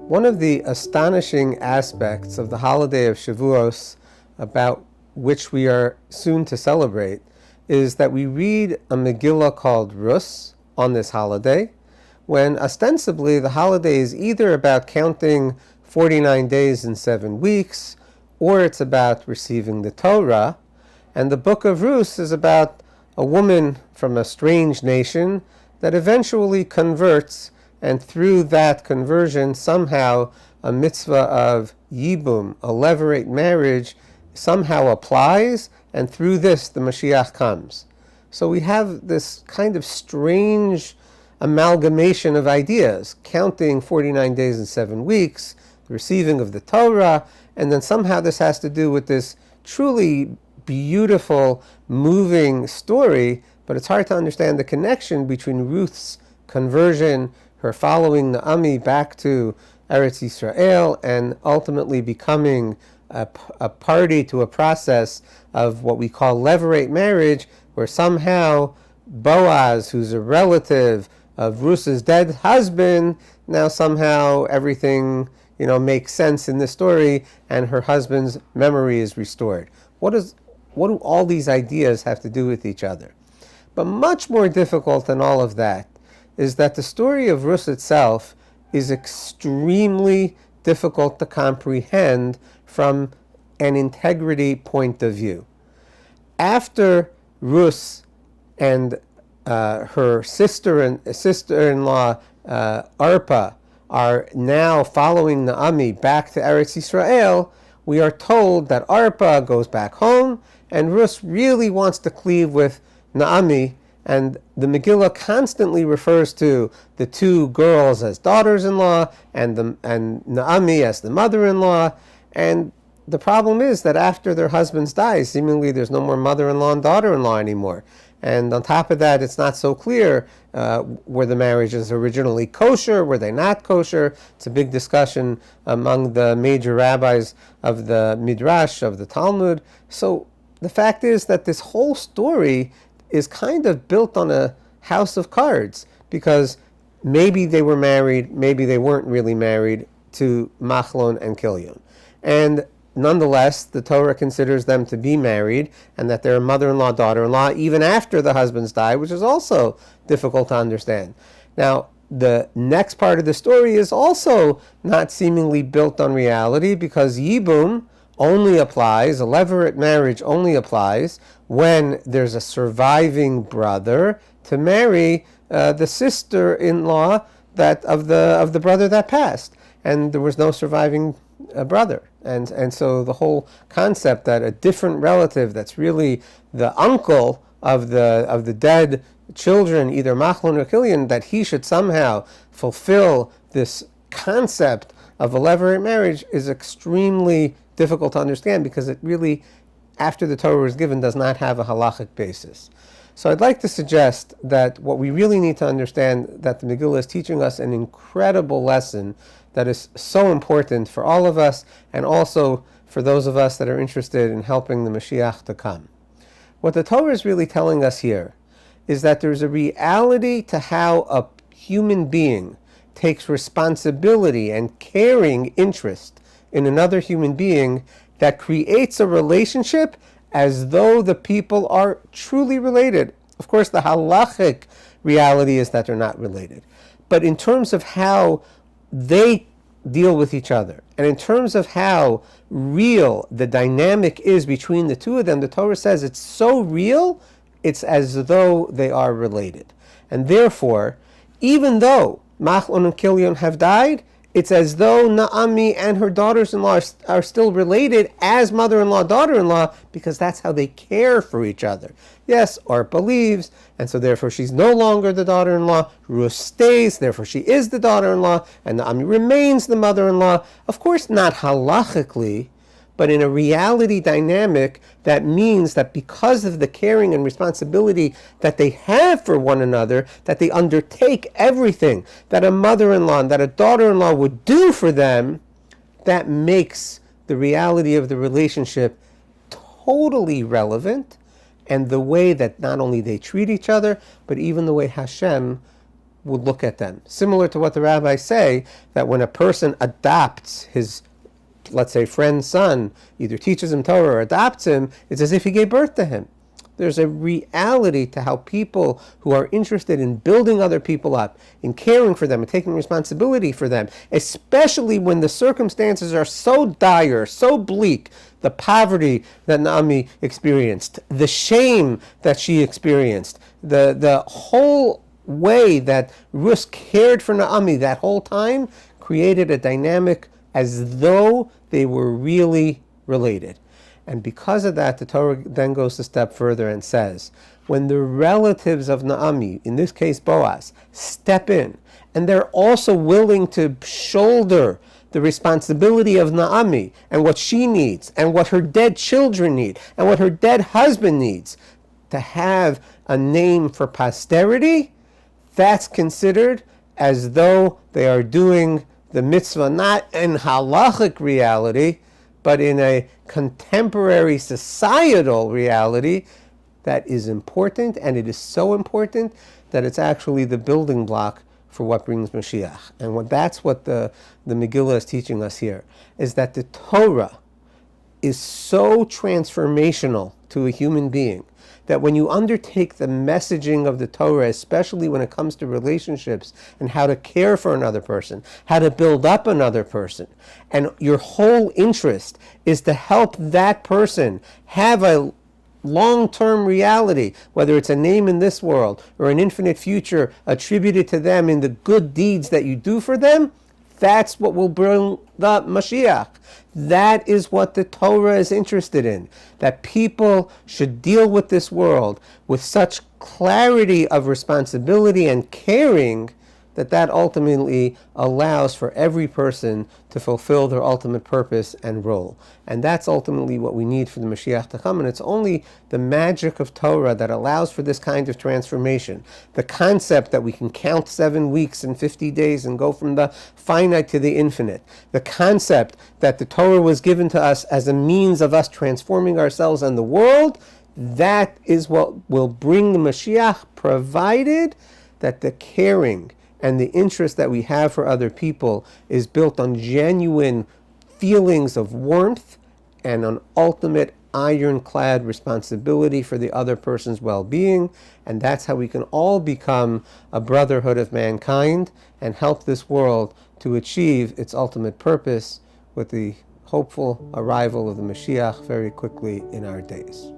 One of the astonishing aspects of the holiday of Shavuos, about which we are soon to celebrate, is that we read a Megillah called Rus on this holiday, when ostensibly the holiday is either about counting 49 days and 7 weeks, or it's about receiving the Torah, and the book of Rus is about a woman from a strange nation that eventually converts, and through that conversion, somehow a mitzvah of yibum, a levirate marriage, somehow applies, and through this the Mashiach comes. So we have this kind of strange amalgamation of ideas, counting 49 days and 7 weeks, the receiving of the Torah, and then somehow this has to do with this truly beautiful, moving story, but it's hard to understand the connection between Ruth's conversion, her following Naomi back to Eretz Yisrael, and ultimately becoming a party to a process of what we call levirate marriage, where somehow Boaz, who's a relative of Ruth's dead husband, now somehow everything makes sense in this story, and her husband's memory is restored. What do all these ideas have to do with each other? But much more difficult than all of that is that the story of Rus itself is extremely difficult to comprehend from an integrity point of view. After Rus and her sister-in-law Arpa are now following Naomi back to Eretz Yisrael, we are told that Arpa goes back home, and Rus really wants to cleave with Naomi, and the Megillah constantly refers to the two girls as daughters-in-law and Naomi as the mother-in-law. And the problem is that after their husbands die, seemingly there's no more mother-in-law and daughter-in-law anymore. And on top of that, it's not so clear were the marriages originally kosher, were they not kosher. It's a big discussion among the major rabbis of the Midrash, of the Talmud. So the fact is that this whole story is kind of built on a house of cards, because maybe they were married, maybe they weren't really married to Machlon and Kilion. And nonetheless, the Torah considers them to be married, and that they're mother-in-law, daughter-in-law, even after the husbands die, which is also difficult to understand. Now, the next part of the story is also not seemingly built on reality, because Yibum only applies, a levirate marriage only applies when there's a surviving brother to marry the sister-in-law of the brother that passed, and there was no surviving brother, and so the whole concept that a different relative that's really the uncle of the dead children, either Machlon or Kilion, that he should somehow fulfill this concept of a levirate marriage is extremely difficult to understand, because it really, after the Torah was given, does not have a halachic basis. So I'd like to suggest that what we really need to understand, that the Megillah is teaching us an incredible lesson that is so important for all of us, and also for those of us that are interested in helping the Mashiach to come. What the Torah is really telling us here is that there's a reality to how a human being takes responsibility and caring interest in another human being that creates a relationship as though the people are truly related. Of course, the halachic reality is that they're not related. But in terms of how they deal with each other, and in terms of how real the dynamic is between the two of them, the Torah says it's so real, it's as though they are related. And therefore, even though Machlon and Kilion have died, it's as though Naomi and her daughters-in-law are still related as mother-in-law, daughter-in-law, because that's how they care for each other. Yes, Arpa leaves, and so therefore she's no longer the daughter-in-law. Ruth stays, therefore she is the daughter-in-law, and Naomi remains the mother-in-law. Of course, not halachically, but in a reality dynamic that means that because of the caring and responsibility that they have for one another, that they undertake everything that a mother-in-law and that a daughter-in-law would do for them, that makes the reality of the relationship totally relevant, and the way that not only they treat each other, but even the way Hashem would look at them. Similar to what the rabbis say, that when a person adopts his, let's say, friend's son, either teaches him Torah or adopts him, it's as if he gave birth to him. There's a reality to how people who are interested in building other people up, in caring for them, and taking responsibility for them, especially when the circumstances are so dire, so bleak, the poverty that Naomi experienced, the shame that she experienced, the whole way that Rus cared for Naomi that whole time created a dynamic as though they were really related. And because of that, the Torah then goes a step further and says, when the relatives of Naomi, in this case Boaz, step in, and they're also willing to shoulder the responsibility of Naomi and what she needs, and what her dead children need, and what her dead husband needs, to have a name for posterity, that's considered as though they are doing the mitzvah not in halachic reality, but in a contemporary societal reality that is important, and it is so important that it's actually the building block for what brings Mashiach. And that's what the Megillah is teaching us here, is that the Torah is so transformational to a human being that when you undertake the messaging of the Torah, especially when it comes to relationships and how to care for another person, how to build up another person, and your whole interest is to help that person have a long-term reality, whether it's a name in this world or an infinite future attributed to them in the good deeds that you do for them, that's what will bring the Mashiach. That is what the Torah is interested in, that people should deal with this world with such clarity of responsibility and caring that ultimately allows for every person to fulfill their ultimate purpose and role. And that's ultimately what we need for the Mashiach to come. And it's only the magic of Torah that allows for this kind of transformation. The concept that we can count 7 weeks and 50 days and go from the finite to the infinite. The concept that the Torah was given to us as a means of us transforming ourselves and the world, that is what will bring the Mashiach, provided that the caring and the interest that we have for other people is built on genuine feelings of warmth and an ultimate ironclad responsibility for the other person's well-being. And that's how we can all become a brotherhood of mankind and help this world to achieve its ultimate purpose with the hopeful arrival of the Mashiach very quickly in our days.